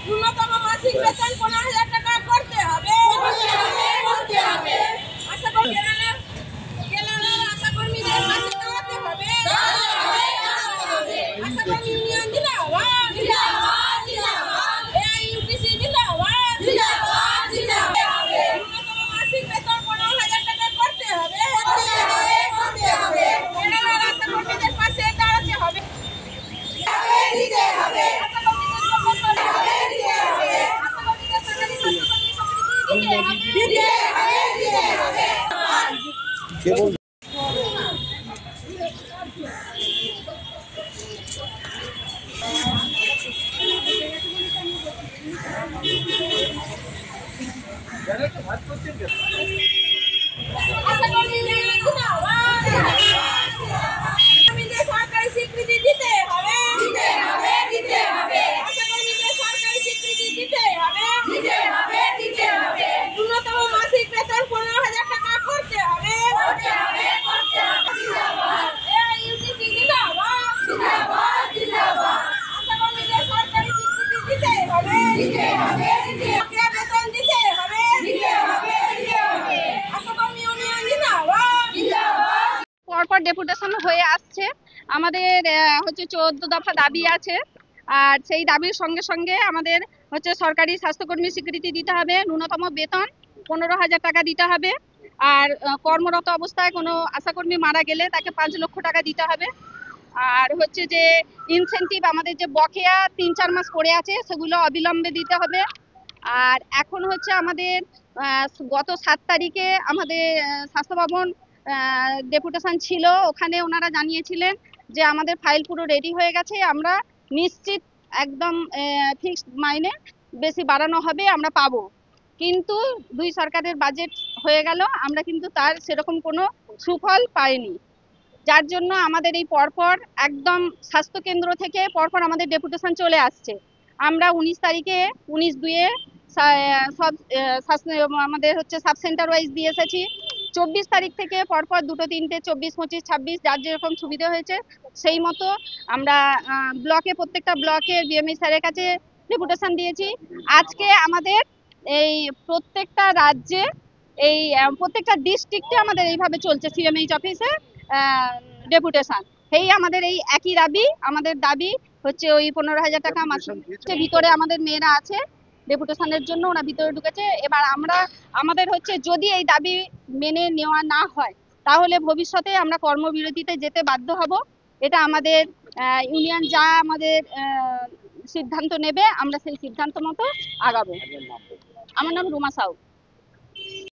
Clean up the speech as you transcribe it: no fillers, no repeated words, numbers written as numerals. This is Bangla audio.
ন্যূনতম মাসিক বেতন 15,000 টাকা করতে হবে। আশা করি কেরালার আশা কর্মীদের পাশে দাঁড়াতে হবে। আশা কর্মী ইউনিয়ন জিন্দাবাদ, AIUTC জিন্দাবাদ। ন্যূনতম মাসিক বেতন 15,000 টাকা করতে হবে। কেরালার আশা কর্মীদের পাশে দাঁড়াতে হবে। সরকারি স্বীকৃতি দিতে হবে। ন্যূনতম মাসিক বেতন 15,000 টাকা করতে হবে। AIUTC জিন্দাবাদ। আশা কর্মীদের সরকারি স্বীকৃতি দিতে হবে। বেতন দিতে হবে। আশা কর্মী ইউনিয়ন জিন্দাবাদ। পরপর ডেপুটেশন হয়ে আসছে। আমাদের হচ্ছে 14 দফা দাবি আছে। আর সেই দাবির সঙ্গে সঙ্গে আমাদের হচ্ছে সরকারি স্বাস্থ্যকর্মী স্বীকৃতি দিতে হবে, ন্যূনতম বেতন 15,000 টাকা দিতে হবে। আর কর্মরত অবস্থায় কোনো আশাকর্মী মারা গেলে তাকে 5 লক্ষ টাকা দিতে হবে। আর হচ্ছে যে ইনসেনটিভ আমাদের যে বকেয়া 3-4 মাস পড়ে আছে সেগুলো অবিলম্বে দিতে হবে। আর এখন হচ্ছে আমাদের গত 7 তারিখে আমাদের স্বাস্থ্য ভবন ডেপুটেশন ছিল, ওখানে ওনারা জানিয়েছিলেন যে আমাদের ফাইল পুরো রেডি হয়ে গেছে, আমরা নিশ্চিত একদম ফিক্সড মাইনে বেশি বাড়ানো হবে, আমরা পাবো। কিন্তু 2 সরকারের বাজেট হয়ে গেল, আমরা কিন্তু তার সেরকম কোনো সুফল পাইনি। যার জন্য আমাদের এই পরপর একদম স্বাস্থ্য কেন্দ্র থেকে পরপর আমাদের ডেপুটেশন চলে আসছে। আমরা 19 তারিখে 19/2 সব আমাদের হচ্ছে সাব সেন্টার ওয়াইজ দিয়ে এসেছি। 24 তারিখ থেকে পরপর 2, 3, 24, 25, 26 যার যেরকম সুবিধা হয়েছে সেই মতো আমরা ব্লকে প্রত্যেকটা ব্লকে বিএমই স্যারের কাছে ডেপুটেশন দিয়েছি। আজকে আমাদের এই প্রত্যেকটা রাজ্যে এই প্রত্যেকটা ডিস্ট্রিক্টে আমাদের এইভাবে চলছে সিএমএইচ অফিসে ডেপুটেশন। এই আমাদের এই একই দাবি, আমাদের দাবি হচ্ছে ওই 15,000 টাকা মাসের ভিতরে আমাদের মেয়েরা আছে ডেপুটেশনের জন্য, ওরা ভিতরে ঢুকেছে। এবার আমাদের হচ্ছে যদি এই দাবি মেনে নেওয়া না হয় তাহলে ভবিষ্যতে আমরা কর্মবিরতিতে যেতে বাধ্য হব। এটা আমাদের ইউনিয়ন যা আমাদের সিদ্ধান্ত নেবে আমরা সেই সিদ্ধান্ত মতো আগাবো। আমার নাম রুমা সাউ।